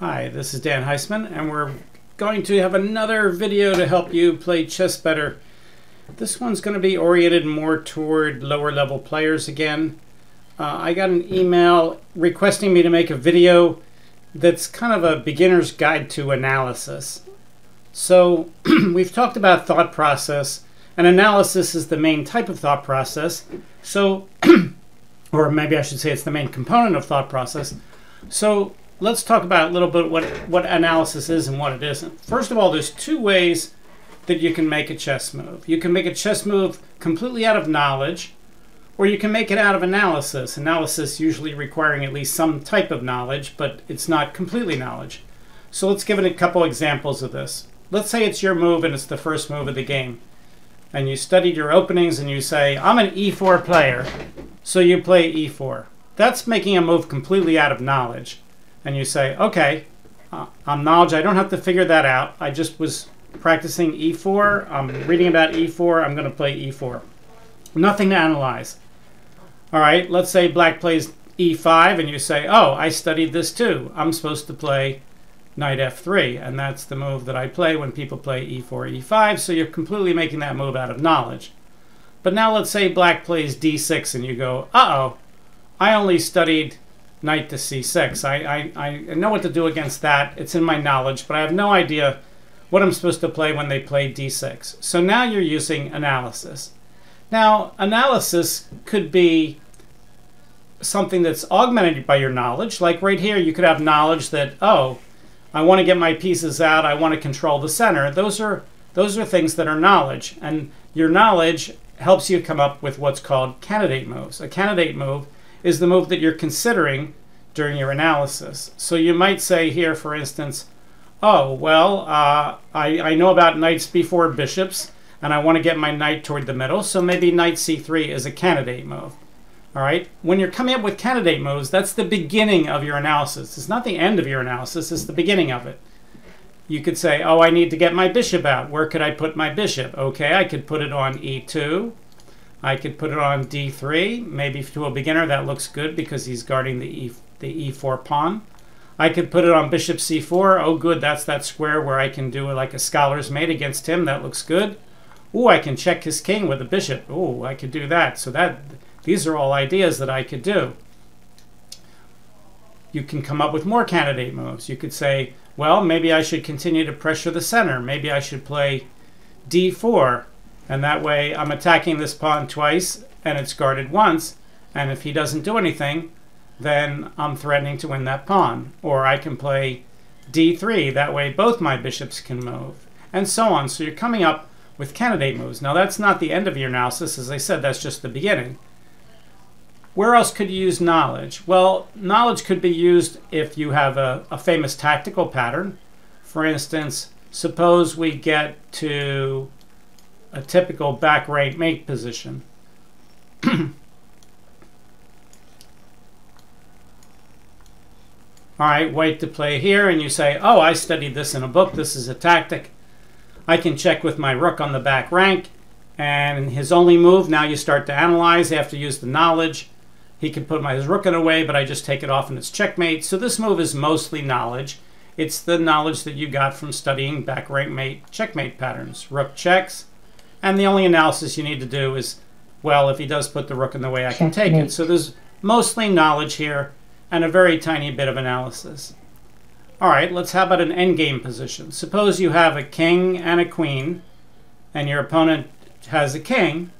Hi, this is Dan Heisman, and we're going to have another video to help you play chess better. This one's going to be oriented more toward lower level players again. I got an email requesting me to make a video that's kind of a beginner's guide to analysis. So we've talked about thought process, and analysis is the main type of thought process. So, or maybe I should say it's the main component of thought process. So let's talk about a little bit what analysis is and what it isn't. First of all, there's two ways that you can make a chess move. You can make a chess move completely out of knowledge, or you can make it out of analysis. Analysis usually requiring at least some type of knowledge, but it's not completely knowledge. So let's give it a couple examples of this. Let's say it's your move and it's the first move of the game. And you studied your openings and you say, I'm an e4 player, so you play e4. That's making a move completely out of knowledge. And you say, okay, I'm knowledge, I don't have to figure that out. I just was practicing e4, I'm reading about e4, I'm going to play e4. Nothing to analyze. All right, let's say black plays e5 and you say, oh, I studied this too. I'm supposed to play knight f3, and that's the move that I play when people play e4, e5, so you're completely making that move out of knowledge. But now let's say black plays d6 and you go, uh-oh, I only studied knight to c6. I know what to do against that. It's in my knowledge, but I have no idea what I'm supposed to play when they play d6. So now you're using analysis. Now, analysis could be something that's augmented by your knowledge. Like right here, you could have knowledge that, oh, I want to get my pieces out, I want to control the center. Those are things that are knowledge. And your knowledge helps you come up with what's called candidate moves. A candidate move is the move that you're considering during your analysis. So you might say here, for instance, oh, well, I know about knights before bishops, and I want to get my knight toward the middle, so maybe knight c3 is a candidate move. All right? When you're coming up with candidate moves, that's the beginning of your analysis. It's not the end of your analysis, it's the beginning of it. You could say, oh, I need to get my bishop out. Where could I put my bishop? Okay, I could put it on e2. I could put it on d3. Maybe to a beginner that looks good because he's guarding the e4 pawn. I could put it on bishop c4. Oh, good, that's that square where I can do like a scholar's mate against him. That looks good. Ooh, I can check his king with a bishop. Ooh, I could do that. So these are all ideas that I could do. You can come up with more candidate moves. You could say, well, maybe I should continue to pressure the center. Maybe I should play d4. And that way I'm attacking this pawn twice and it's guarded once. And if he doesn't do anything, then I'm threatening to win that pawn. Or I can play d3. That way both my bishops can move. And so on. So you're coming up with candidate moves. Now that's not the end of your analysis. As I said, that's just the beginning. Where else could you use knowledge? Well, knowledge could be used if you have a famous tactical pattern. For instance, suppose we get to a typical back rank mate position. All right, white to play here, and you say, oh, I studied this in a book. This is a tactic. I can check with my rook on the back rank, and his only move, now you start to analyze after you use the knowledge. He can put his rook in a way, but I just take it off and it's checkmate. So this move is mostly knowledge. It's the knowledge that you got from studying back rank mate checkmate patterns. Rook checks. And the only analysis you need to do is, well, if he does put the rook in the way, I can take it. So there's mostly knowledge here and a very tiny bit of analysis. All right, let's have about an endgame position. Suppose you have a king and a queen, and your opponent has a king.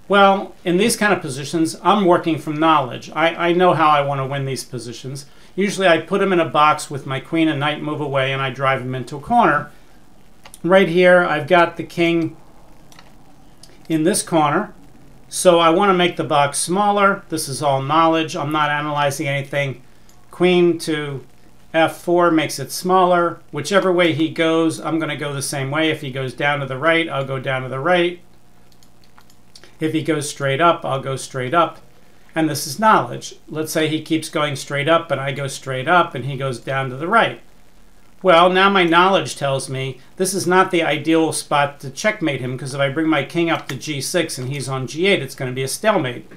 Well, in these kind of positions, I'm working from knowledge. I know how I want to win these positions. Usually I put him in a box with my queen and knight move away, and I drive him into a corner. Right here, I've got the king in this corner, so I want to make the box smaller. This is all knowledge. I'm not analyzing anything. Queen to f4 makes it smaller. Whichever way he goes, I'm going to go the same way. If he goes down to the right, I'll go down to the right. If he goes straight up, I'll go straight up. And this is knowledge. Let's say he keeps going straight up and I go straight up and he goes down to the right. Well, now my knowledge tells me this is not the ideal spot to checkmate him, because if I bring my king up to g6 and he's on g8, it's going to be a stalemate.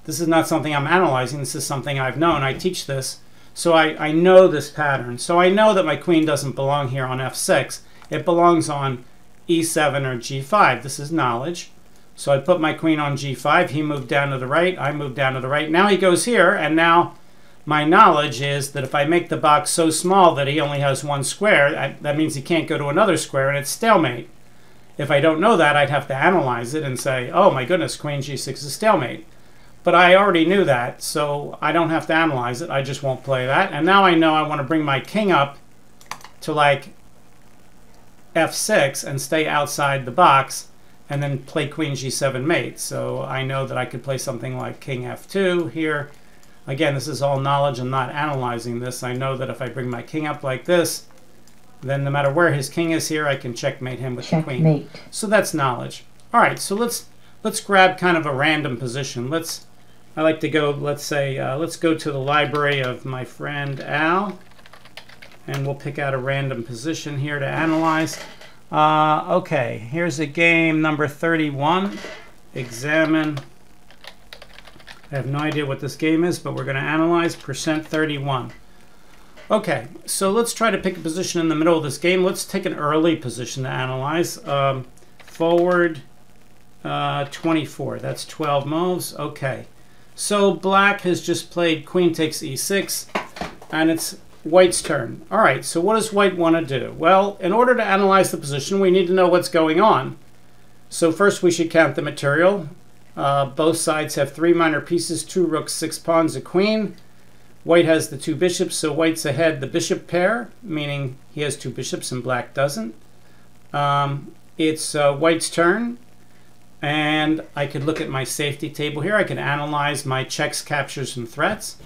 This is not something I'm analyzing. This is something I've known. I teach this So I know this pattern. So I know that my queen doesn't belong here on f6. It belongs on e7 or g5. This is knowledge. So I put my queen on g5. He moved down to the right. I moved down to the right. Now he goes here, and now my knowledge is that if I make the box so small that he only has one square, that means he can't go to another square, and it's stalemate. If I don't know that, I'd have to analyze it and say, oh my goodness, queen g6 is stalemate. But I already knew that, so I don't have to analyze it. I just won't play that. And now I know I want to bring my king up to like f6 and stay outside the box and then play queen g7 mate. So I know that I could play something like king f2 here. Again, this is all knowledge. I'm not analyzing this. I know that if I bring my king up like this, then no matter where his king is here, I can checkmate him with the queen. So that's knowledge. All right, so let's grab kind of a random position. I like to go, let's go to the library of my friend Al, and we'll pick out a random position here to analyze. Okay, here's a game number 31. Examine. I have no idea what this game is, but we're going to analyze %31. Okay, so let's try to pick a position in the middle of this game. Let's take an early position to analyze. Forward 24. That's 12 moves. Okay. So black has just played queen takes e6, and it's white's turn. All right, so what does white want to do? Well, in order to analyze the position, we need to know what's going on. So first we should count the material. Both sides have 3 minor pieces, 2 rooks, 6 pawns, a queen. White has the 2 bishops, so white's ahead the bishop pair, meaning he has 2 bishops and black doesn't. It's white's turn. And I could look at my safety table here. I can analyze my checks, captures, and threats.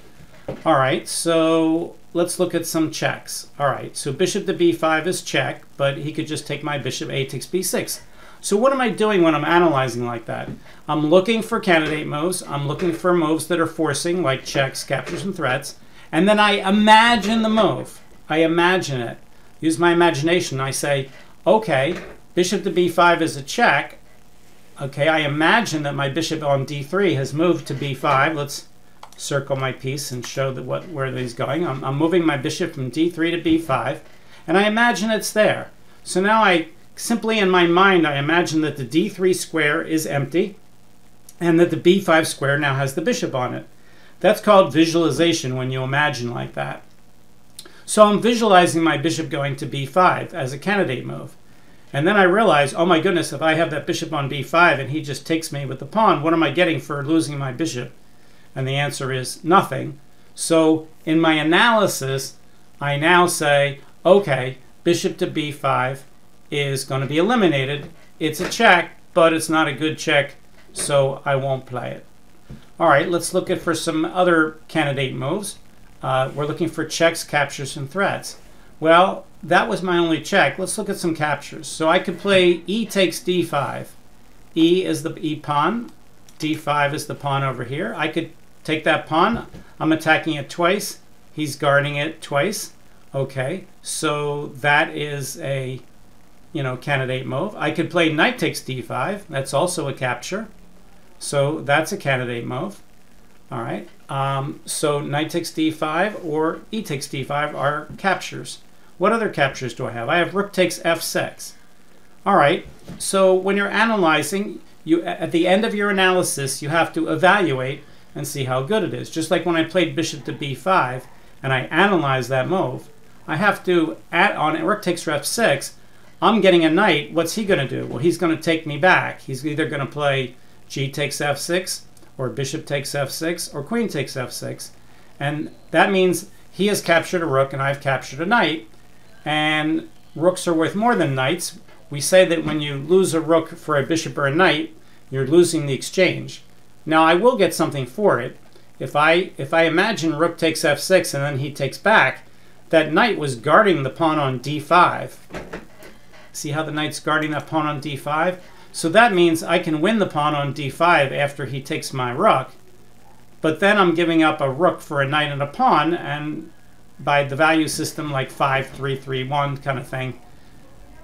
All right, so let's look at some checks. All right, so bishop to b5 is check, but he could just take my bishop, a takes b6. So what am I doing when I'm analyzing like that? I'm looking for candidate moves. I'm looking for moves that are forcing, like checks, captures, and threats. And then I imagine the move. I imagine it. Use my imagination. I say, okay, bishop to b5 is a check. Okay, I imagine that my bishop on d3 has moved to b5. Let's circle my piece and show that where he's going. I'm moving my bishop from d3 to b5, and I imagine it's there. So now I simply in my mind, I imagine that the d3 square is empty, and that the b5 square now has the bishop on it. That's called visualization when you imagine like that. So I'm visualizing my bishop going to b5 as a candidate move. And then I realize, oh my goodness, if I have that bishop on b5 and he just takes me with the pawn, what am I getting for losing my bishop? And the answer is nothing. So in my analysis, I now say, okay, bishop to b5 is going to be eliminated. It's a check, but it's not a good check, so I won't play it. All right, let's look for some other candidate moves. We're looking for checks, captures, and threats. Well, that was my only check. Let's look at some captures. So I could play e takes d5. E is the e pawn. d5 is the pawn over here. I could take that pawn. I'm attacking it twice. He's guarding it twice. Okay, so that is a candidate move. I could play knight takes d5. That's also a capture. So that's a candidate move. All right. So knight takes d5 or e takes d5 are captures. What other captures do I have? I have rook takes f6. All right. So when you're analyzing, at the end of your analysis, you have to evaluate and see how good it is. Just like when I played bishop to b5 and I analyze that move, I have to add on rook takes f6. I'm getting a knight. What's he going to do? Well, he's going to take me back. He's either going to play g takes f6 or bishop takes f6 or queen takes f6. And that means he has captured a rook and I've captured a knight. And rooks are worth more than knights. We say that when you lose a rook for a bishop or a knight, you're losing the exchange. Now I will get something for it. If I imagine rook takes f6 and then he takes back, that knight was guarding the pawn on d5. See how the knight's guarding that pawn on d5? So that means I can win the pawn on d5 after he takes my rook. But then I'm giving up a rook for a knight and a pawn, and by the value system like 5, 3, 3, 1 kind of thing,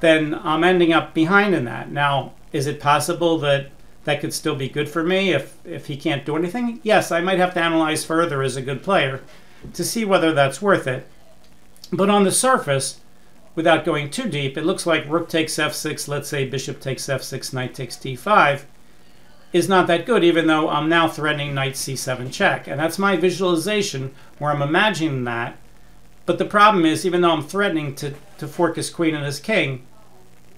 then I'm ending up behind in that. Now, is it possible that that could still be good for me if he can't do anything? Yes, I might have to analyze further as a good player. to see whether that's worth it. But on the surface, without going too deep, it looks like rook takes f6, let's say bishop takes f6, knight takes d5, is not that good, even though I'm now threatening knight c7 check. And that's my visualization where I'm imagining that. But the problem is, even though I'm threatening to fork his queen and his king,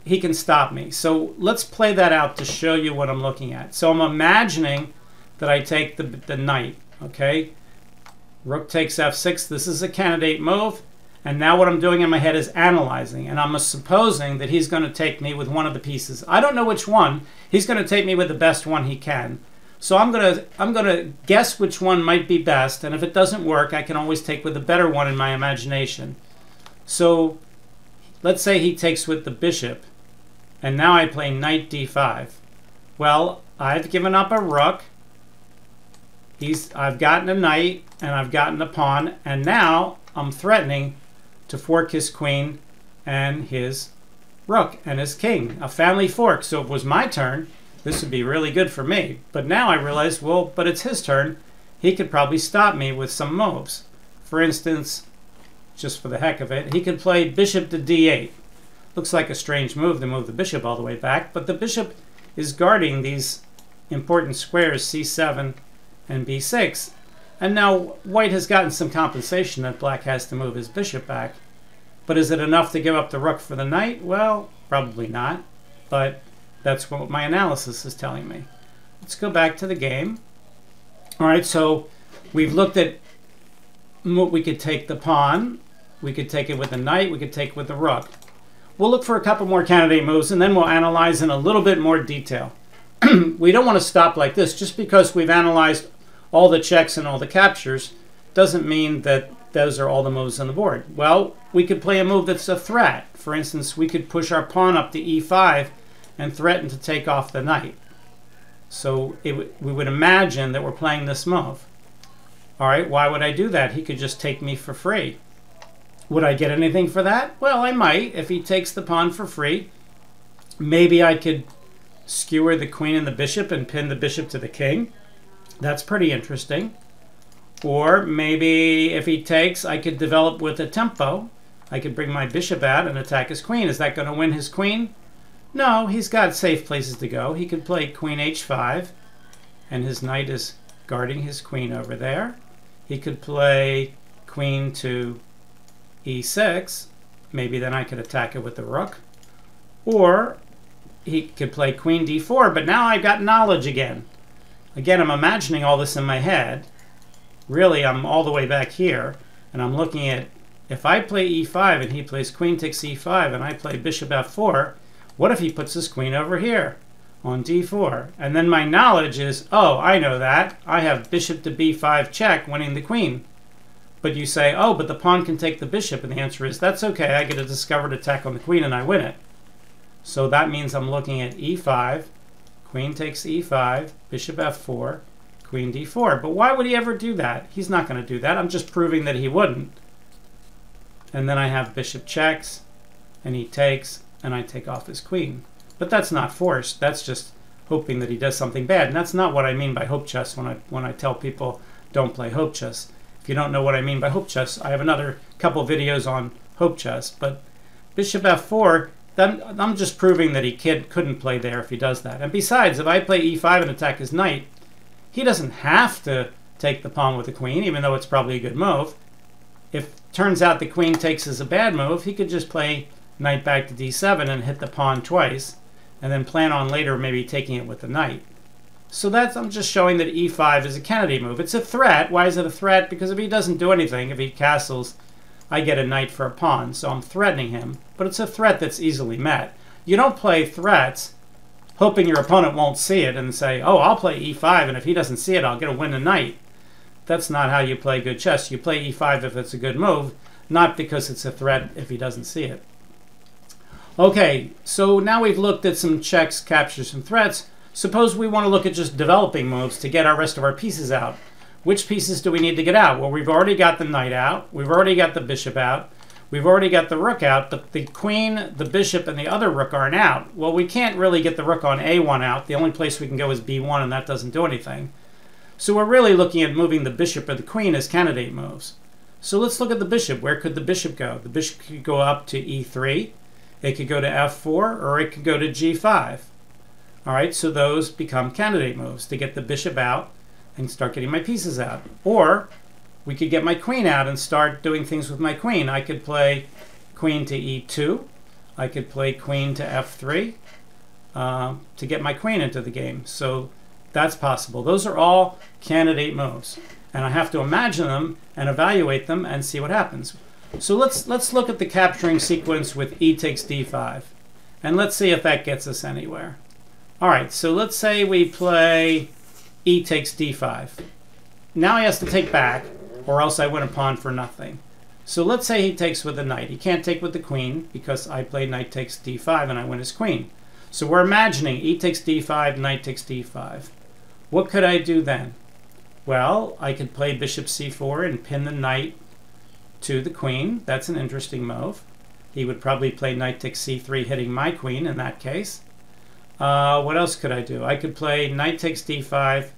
he can stop me. So let's play that out to show you what I'm looking at. So I'm imagining that I take the knight, okay? Rook takes f6. This is a candidate move. And now what I'm doing in my head is analyzing. And I'm supposing that he's going to take me with one of the pieces. I don't know which one. He's going to take me with the best one he can. So I'm gonna guess which one might be best. And if it doesn't work, I can always take with the better one in my imagination. So let's say he takes with the bishop. And now I play knight d5. Well, I've given up a rook. I've gotten a knight and I've gotten a pawn. And now I'm threatening to fork his queen and his rook and his king. A family fork. So if it was my turn, this would be really good for me. But now I realize, well, but it's his turn. He could probably stop me with some moves. For instance, just for the heck of it, he could play bishop to d8. Looks like a strange move to move the bishop all the way back, but the bishop is guarding these important squares c7 and b6. And now white has gotten some compensation that black has to move his bishop back. But is it enough to give up the rook for the knight? Well, probably not. But that's what my analysis is telling me. Let's go back to the game. All right, so we've looked at, we could take the pawn, we could take it with the knight, we could take it with the rook. We'll look for a couple more candidate moves, and then we'll analyze in a little bit more detail. We don't want to stop like this. Just because we've analyzed all the checks and all the captures doesn't mean that those are all the moves on the board. Well, we could play a move that's a threat. For instance, we could push our pawn up to e5 and threaten to take off the knight. So we would imagine that we're playing this move. All right, why would I do that? He could just take me for free. Would I get anything for that? Well, I might. If he takes the pawn for free, maybe I could skewer the queen and the bishop and pin the bishop to the king. That's pretty interesting. Or maybe if he takes, I could develop with a tempo. I could bring my bishop out and attack his queen. Is that going to win his queen? No, he's got safe places to go. He could play queen h5, and his knight is guarding his queen over there. He could play queen to e6. Maybe then I could attack it with the rook. Or he could play queen d4, but now I've got knowledge again. Again, I'm imagining all this in my head. Really, I'm all the way back here, and I'm looking at, if I play e5 and he plays queen takes e5 and I play bishop f4, what if he puts his queen over here on d4? And then my knowledge is, oh, I know that. I have bishop to b5 check, winning the queen. But you say, oh, but the pawn can take the bishop, and the answer is, that's okay. I get a discovered attack on the queen and I win it. So that means I'm looking at e5, queen takes e5, bishop f4, queen d4. But why would he ever do that? He's not going to do that. I'm just proving that he wouldn't. And then I have bishop checks, and he takes, and I take off his queen. But that's not forced. That's just hoping that he does something bad. And that's not what I mean by hope chess when I tell people don't play hope chess. If you don't know what I mean by hope chess, I have another couple videos on hope chess. But bishop f4, then I'm just proving that he couldn't play there if he does that. And besides, if I play e5 and attack his knight, he doesn't have to take the pawn with the queen, even though it's probably a good move. If it turns out the queen takes as a bad move, he could just play knight back to d7 and hit the pawn twice, and then plan on later maybe taking it with the knight. So I'm just showing that e5 is a candidate move. It's a threat. Why is it a threat? Because if he doesn't do anything, if he castles, I get a knight for a pawn, so I'm threatening him. But it's a threat that's easily met. You don't play threats hoping your opponent won't see it and say, oh, I'll play e5, and if he doesn't see it, I'll get a win a knight. That's not how you play good chess. You play e5 if it's a good move, not because it's a threat if he doesn't see it. Okay, so now we've looked at some checks, captures, and threats. Suppose we want to look at just developing moves to get our rest of our pieces out. Which pieces do we need to get out? Well, we've already got the knight out. We've already got the bishop out. We've already got the rook out, but the queen, the bishop, and the other rook aren't out. Well, we can't really get the rook on a1 out. The only place we can go is b1, and that doesn't do anything. So we're really looking at moving the bishop or the queen as candidate moves. So let's look at the bishop. Where could the bishop go? The bishop could go up to e3. It could go to f4, or it could go to g5. All right, so those become candidate moves to get the bishop out and start getting my pieces out. Or we could get my queen out and start doing things with my queen. I could play queen to e2. I could play queen to f3 to get my queen into the game. So that's possible. Those are all candidate moves. And I have to imagine them and evaluate them and see what happens. So let's look at the capturing sequence with e takes d5. And let's see if that gets us anywhere. All right, so let's say we play e takes d5. Now he has to take back, or else I win a pawn for nothing. So let's say he takes with the knight. He can't take with the queen because I play knight takes d5 and I win his queen. So we're imagining e takes d5, knight takes d5. What could I do then? Well, I could play bishop c4 and pin the knight to the queen. That's an interesting move. He would probably play knight takes c3, hitting my queen in that case. What else could I do? I could play knight takes d5,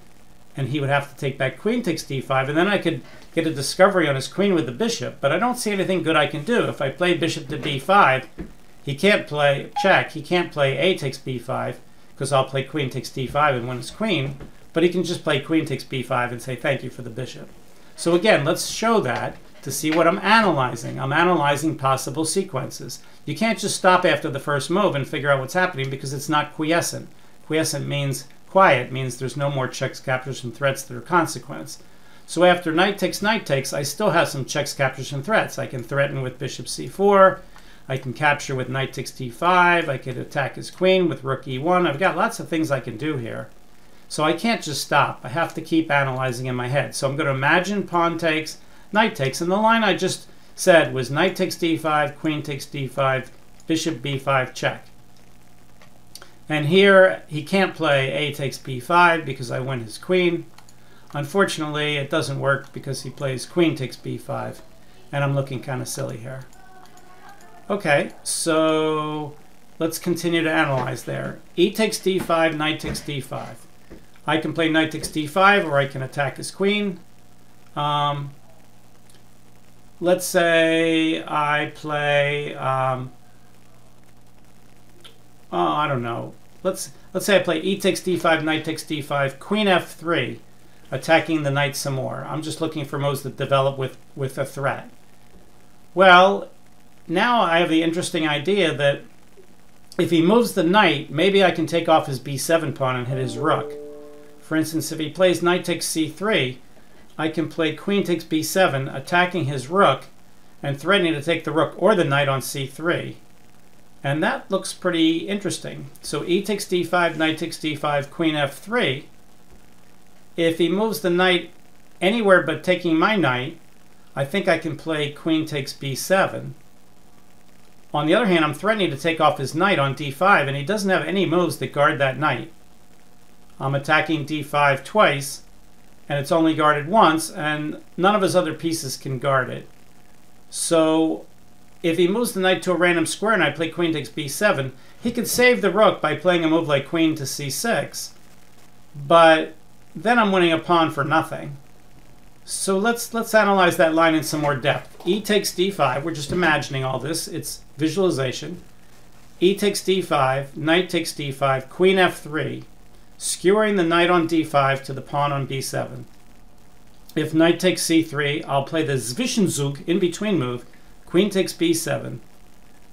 and he would have to take back queen takes d5, and then I could get a discovery on his queen with the bishop. But I don't see anything good I can do. If I play bishop to b5, he can't play check. He can't play a takes b5 because I'll play queen takes d5 and win his queen. But he can just play queen takes b5 and say thank you for the bishop. So again, let's show that to see what I'm analyzing. I'm analyzing possible sequences. You can't just stop after the first move and figure out what's happening because it's not quiescent. Quiescent means quiet, means there's no more checks, captures, and threats that are consequence. So after knight takes, I still have some checks, captures, and threats. I can threaten with bishop c4. I can capture with knight takes d5. I could attack his queen with rook e1. I've got lots of things I can do here. So I can't just stop. I have to keep analyzing in my head. So I'm going to imagine pawn takes, knight takes. And the line I just said was knight takes d5, queen takes d5, bishop b5, check. And here he can't play a takes b5 because I win his queen. Unfortunately, it doesn't work because he plays queen takes b5. And I'm looking kind of silly here. Okay, so let's continue to analyze there. E takes d5, knight takes d5. I can play knight takes d5, or I can attack his queen. Let's say I play, I don't know. Let's say I play e takes d5, knight takes d5, queen f3, attacking the knight some more. I'm just looking for moves that develop with a threat. Well, now I have the interesting idea that if he moves the knight, maybe I can take off his b7 pawn and hit his rook. For instance, if he plays knight takes c3, I can play queen takes b7, attacking his rook and threatening to take the rook or the knight on c3. And that looks pretty interesting. So e takes d5, knight takes d5, queen f3. If he moves the knight anywhere but taking my knight, I think I can play queen takes b7. On the other hand, I'm threatening to take off his knight on d5, and he doesn't have any moves that guard that knight. I'm attacking d5 twice, and it's only guarded once, and none of his other pieces can guard it. So if he moves the knight to a random square and I play queen takes b7, he could save the rook by playing a move like queen to c6, but then I'm winning a pawn for nothing. So let's analyze that line in some more depth. E takes d5, we're just imagining all this, it's visualization. E takes d5, knight takes d5, queen f3, skewering the knight on d5 to the pawn on b7. If knight takes c3, I'll play the Zwischenzug, in-between move, queen takes b7,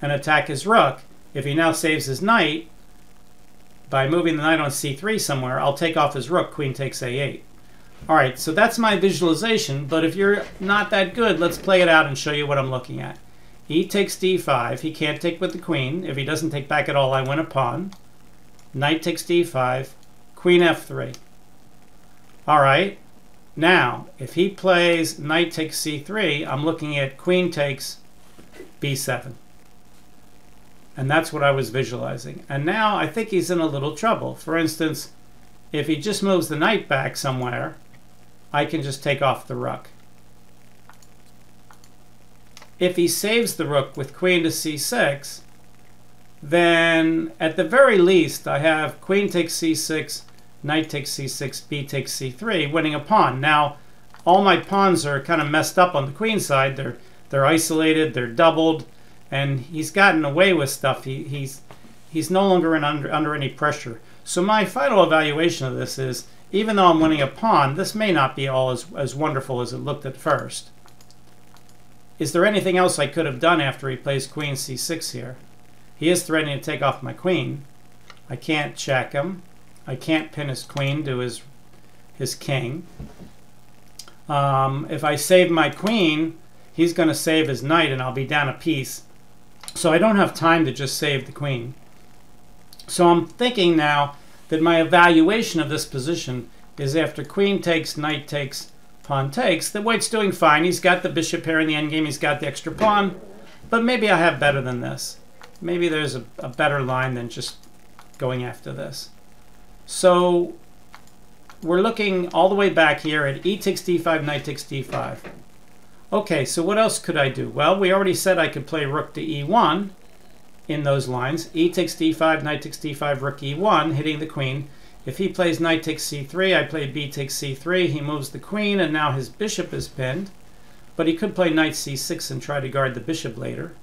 and attack his rook. If he now saves his knight, by moving the knight on c3 somewhere, I'll take off his rook, queen takes a8. All right, so that's my visualization, but if you're not that good, let's play it out and show you what I'm looking at. E takes d5, he can't take with the queen. If he doesn't take back at all, I win a pawn. Knight takes d5, queen f3. All right, now, if he plays knight takes c3, I'm looking at queen takes b7. And that's what I was visualizing. And now I think he's in a little trouble. For instance, if he just moves the knight back somewhere, I can just take off the rook. If he saves the rook with queen to c6, then at the very least I have queen takes c6, knight takes c6, b takes c3, winning a pawn. Now, all my pawns are kind of messed up on the queen side. They're isolated, they're doubled, and he's gotten away with stuff. He's no longer under any pressure. So my final evaluation of this is, even though I'm winning a pawn, this may not be all as wonderful as it looked at first. Is there anything else I could have done after he plays queen c6 here? He is threatening to take off my queen. I can't check him. I can't pin his queen to his king. If I save my queen, he's going to save his knight, and I'll be down a piece. So I don't have time to just save the queen. So I'm thinking now that my evaluation of this position is after queen takes, knight takes, pawn takes, that white's doing fine. He's got the bishop here in the endgame. He's got the extra pawn. But maybe I have better than this. Maybe there's a better line than just going after this. So we're looking all the way back here at e takes d5, knight takes d5. Okay, so what else could I do? Well, we already said I could play rook to e1 in those lines. E takes d5, knight takes d5, rook e1, hitting the queen. If he plays knight takes c3, I play b takes c3. He moves the queen, and now his bishop is pinned. But he could play knight c6 and try to guard the bishop later.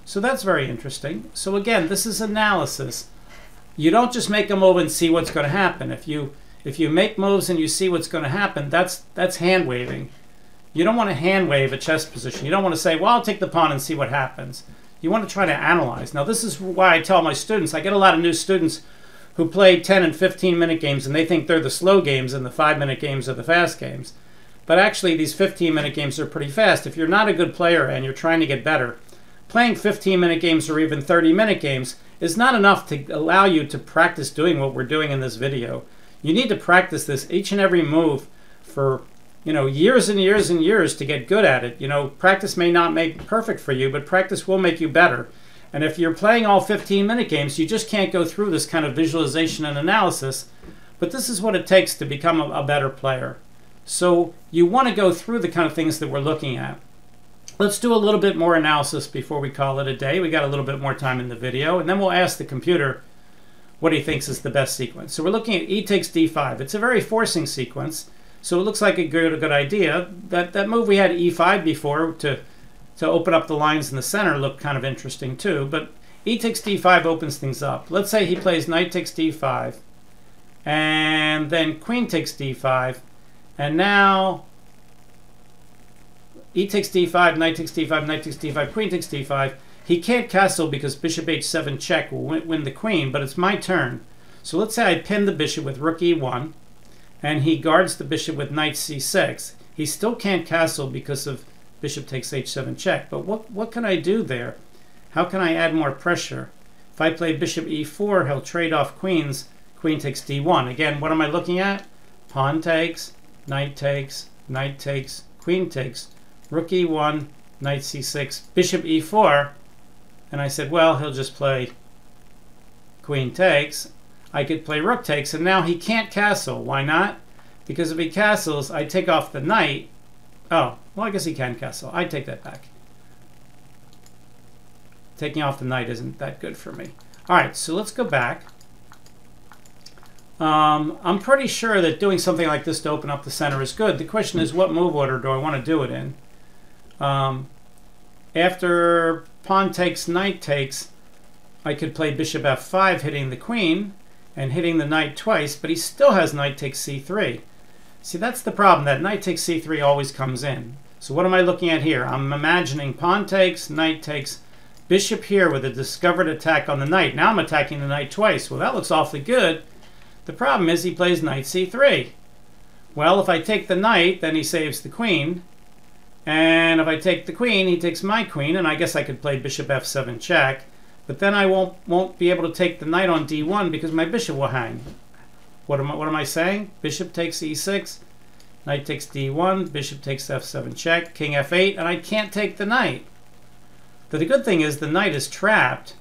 So that's very interesting. So again, this is analysis. You don't just make a move and see what's going to happen. If you make moves and you see what's going to happen, that's hand waving. You don't want to hand wave a chess position. You don't want to say, well, I'll take the pawn and see what happens. You want to try to analyze. Now, this is why I tell my students, I get a lot of new students who play 10 and 15-minute games, and they think they're the slow games and the 5-minute games are the fast games. But actually, these 15-minute games are pretty fast. If you're not a good player and you're trying to get better, playing 15-minute games or even 30-minute games is not enough to allow you to practice doing what we're doing in this video. You need to practice this each and every move for, years and years and years to get good at it. Practice may not make perfect for you, but practice will make you better. And if you're playing all 15-minute games, you just can't go through this kind of visualization and analysis. But this is what it takes to become a better player. So you want to go through the kind of things that we're looking at. Let's do a little bit more analysis before we call it a day. We got a little bit more time in the video, and then we'll ask the computer what he thinks is the best sequence. So we're looking at e takes d5. It's a very forcing sequence, so it looks like a good idea. That move we had e5 before to open up the lines in the center looked kind of interesting too, but e takes d5 opens things up. Let's say he plays knight takes d5, and then queen takes d5, and now e takes d5, knight takes d5, knight takes d5, queen takes d5. He can't castle because bishop h7 check will win the queen, but it's my turn. So let's say I pin the bishop with rook e1, and he guards the bishop with knight c6. He still can't castle because of bishop takes h7 check. But what can I do there? How can I add more pressure? If I play bishop e4, he'll trade off queens. Queen takes d1. Again, what am I looking at? Pawn takes, knight takes, knight takes, queen takes, rook e1, knight c6, bishop e4. And I said, well, he'll just play queen takes. I could play rook takes, and now he can't castle. Why not? Because if he castles, I take off the knight. Oh, well, I guess he can castle. I take that back. Taking off the knight isn't that good for me. All right, so let's go back. I'm pretty sure that doing something like this to open up the center is good. The question is, what move order do I want to do it in? After pawn takes, knight takes, I could play bishop f5, hitting the queen and hitting the knight twice, but he still has knight takes c3. See, that's the problem. That knight takes c3 always comes in. So what am I looking at here? I'm imagining pawn takes, knight takes, bishop here with a discovered attack on the knight. Now I'm attacking the knight twice. Well, that looks awfully good. The problem is he plays knight c3. Well, if I take the knight, then he saves the queen. And if I take the queen, he takes my queen, and I guess I could play bishop f7 check. But then I won't be able to take the knight on d1 because my bishop will hang. What am I saying? Bishop takes e6, knight takes d1, bishop takes f7 check, king f8, and I can't take the knight. But the good thing is the knight is trapped,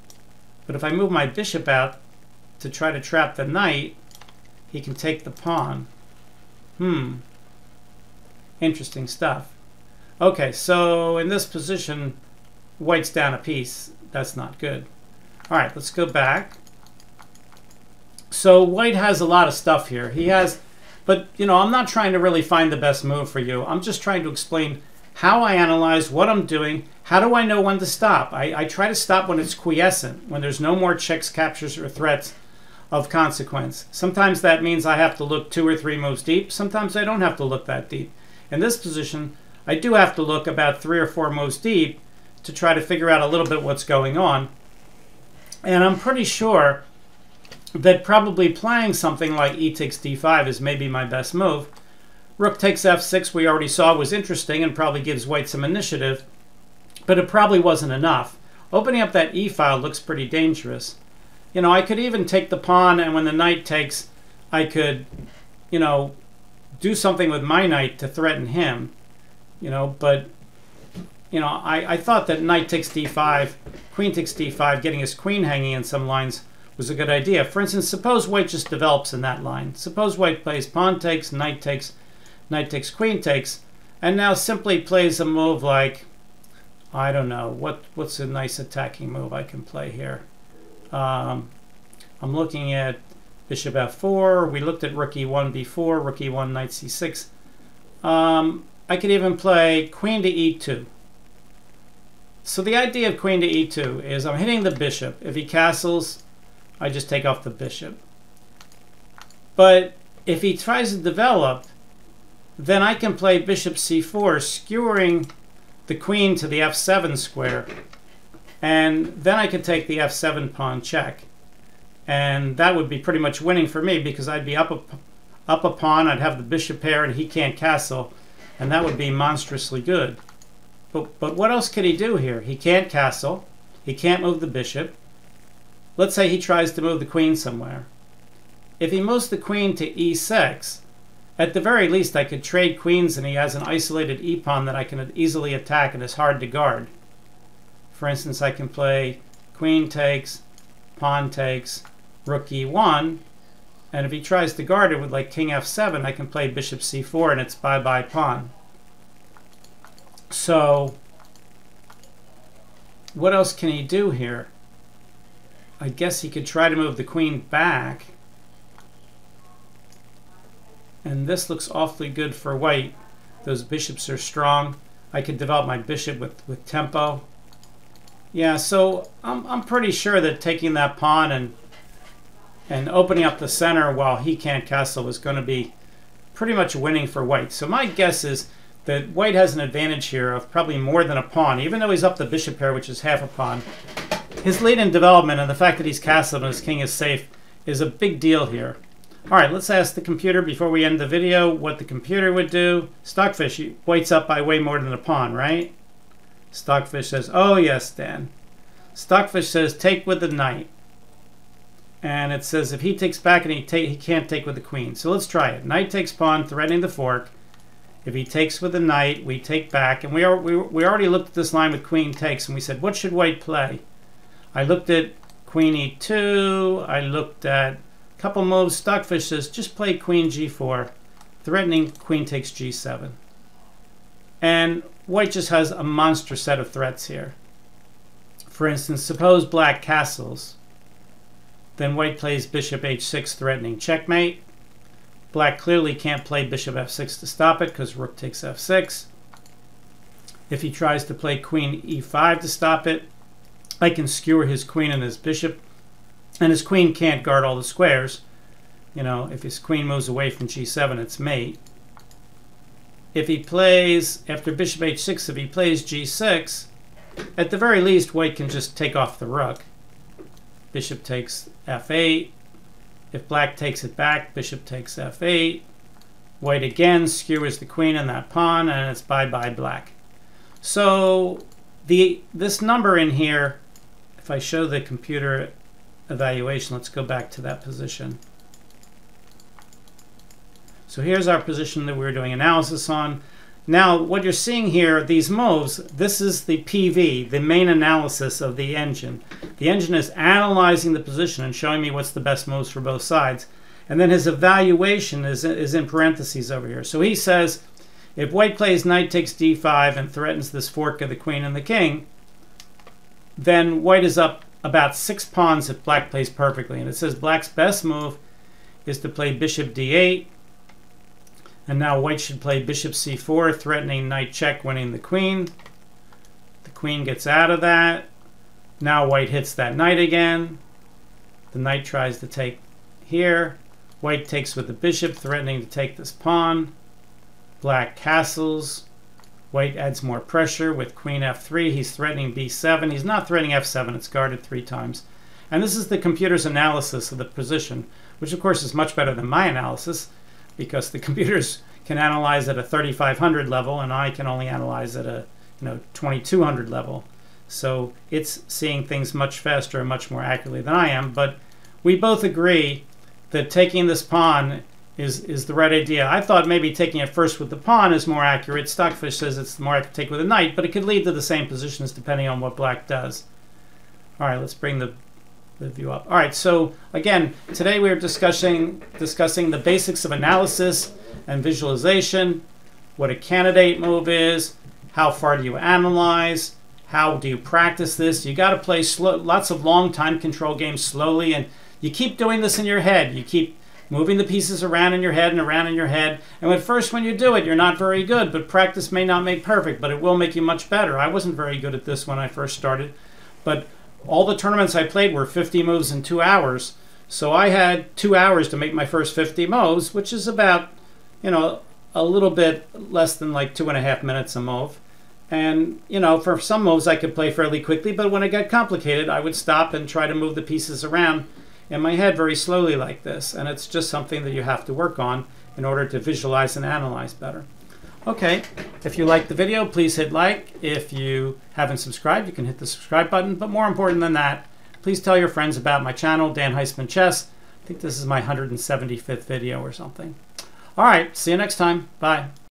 but if I move my bishop out to try to trap the knight, he can take the pawn. Interesting stuff. Okay, so in this position, white's down a piece. That's not good. All right, let's go back. So white has a lot of stuff here. He has But, you know, I'm not trying to really find the best move for you. I'm just trying to explain how I analyze what I'm doing. How do I know when to stop? I try to stop when it's quiescent, when there's no more checks, captures, or threats of consequence. Sometimes that means I have to look 2 or 3 moves deep. Sometimes I don't have to look that deep. In this position, I do have to look about 3 or 4 moves deep to try to figure out a little bit what's going on. And I'm pretty sure that probably playing something like e takes d5 is maybe my best move. Rook takes f6 we already saw was interesting and probably gives white some initiative, but it probably wasn't enough. Opening up that e file looks pretty dangerous. You know, I could even take the pawn, and when the knight takes, I could, you know, do something with my knight to threaten him. You know, but, you know, I thought that knight takes d5, queen takes d5, getting his queen hanging in some lines was a good idea. For instance, suppose white just develops in that line. Suppose white plays pawn takes, knight takes, queen takes, and now simply plays a move like, I don't know, what's a nice attacking move I can play here? I'm looking at bishop f4. We looked at rook e1 before, rook e1, knight c6. I could even play queen to e2. So the idea of queen to e2 is I'm hitting the bishop. If he castles, I just take off the bishop. But if he tries to develop, then I can play bishop c4, skewering the queen to the f7 square. And then I could take the f7 pawn check. And that would be pretty much winning for me because I'd be up a pawn, I'd have the bishop pair, and he can't castle. And that would be monstrously good. But what else could he do here? He can't castle. He can't move the bishop. Let's say he tries to move the queen somewhere. If he moves the queen to e6, at the very least I could trade queens and he has an isolated e-pawn that I can easily attack and is hard to guard. For instance, I can play queen takes, pawn takes, rook e1, and if he tries to guard it with like king f7, I can play bishop c4 and it's bye-bye pawn. So, what else can he do here? I guess he could try to move the queen back. And this looks awfully good for white. Those bishops are strong. I could develop my bishop with tempo. Yeah, so I'm pretty sure that taking that pawn and opening up the center while he can't castle is going to be pretty much winning for white. So my guess is that white has an advantage here of probably more than a pawn. Even though he's up the bishop pair, which is half a pawn, his lead in development and the fact that he's castled and his king is safe is a big deal here. All right, let's ask the computer before we end the video what the computer would do. Stockfish, white's up by way more than a pawn, right? Stockfish says, oh yes, Dan. Stockfish says, take with the knight. And it says if he takes back and he can't take with the queen. So let's try it. Knight takes pawn, threatening the fork. If he takes with the knight, we take back. And we already looked at this line with queen takes, and we said, what should white play? I looked at queen e2. I looked at a couple moves. Stockfish says, just play queen g4, threatening queen takes g7. And white just has a monster set of threats here. For instance, suppose black castles. Then white plays bishop h6, threatening checkmate. Black clearly can't play bishop f6 to stop it because rook takes f6. If he tries to play queen e5 to stop it, I can skewer his queen and his bishop. And his queen can't guard all the squares. You know, if his queen moves away from g7, it's mate. If he plays, after bishop h6, if he plays g6, at the very least, white can just take off the rook. Bishop takes f8. If black takes it back, bishop takes f8. White again skewers the queen and that pawn, and it's bye-bye black. So this number in here, if I show the computer evaluation, let's go back to that position. So here's our position that we were doing analysis on. Now, what you're seeing here, these moves, this is the PV, the main analysis of the engine. The engine is analyzing the position and showing me what's the best moves for both sides. And then his evaluation is in parentheses over here. So he says, if white plays knight takes d5 and threatens this fork of the queen and the king, then white is up about 6 pawns if black plays perfectly. And it says black's best move is to play bishop d8, And now white should play bishop c4, threatening knight check, winning the queen. The queen gets out of that. Now white hits that knight again. The knight tries to take here. White takes with the bishop, threatening to take this pawn. Black castles. White adds more pressure with queen f3. He's threatening b7. He's not threatening f7. It's guarded 3 times. And this is the computer's analysis of the position, which of course is much better than my analysis, because the computers can analyze at a 3500 level and I can only analyze at a 2200 level. So it's seeing things much faster and much more accurately than I am. But we both agree that taking this pawn is the right idea. I thought maybe taking it first with the pawn is more accurate. Stockfish says it's more accurate to take with a knight, but it could lead to the same positions depending on what black does. All right, let's bring the view up. All right, so again, today we are discussing the basics of analysis and visualization, what a candidate move is, how far do you analyze, how do you practice this. You got to play lots of long time control games slowly, and you keep doing this in your head. You keep moving the pieces around in your head and around in your head. And at first when you do it, you're not very good, but practice may not make perfect, but it will make you much better. I wasn't very good at this when I first started, but all the tournaments I played were 50 moves in 2 hours. So I had 2 hours to make my first 50 moves, which is about, a little bit less than like 2.5 minutes a move. And, for some moves I could play fairly quickly, but when it got complicated, I would stop and try to move the pieces around in my head very slowly like this. And it's just something that you have to work on in order to visualize and analyze better. Okay, if you liked the video, please hit like. If you haven't subscribed, you can hit the subscribe button. But more important than that, please tell your friends about my channel, Dan Heisman Chess. I think this is my 175th video or something. All right, see you next time. Bye.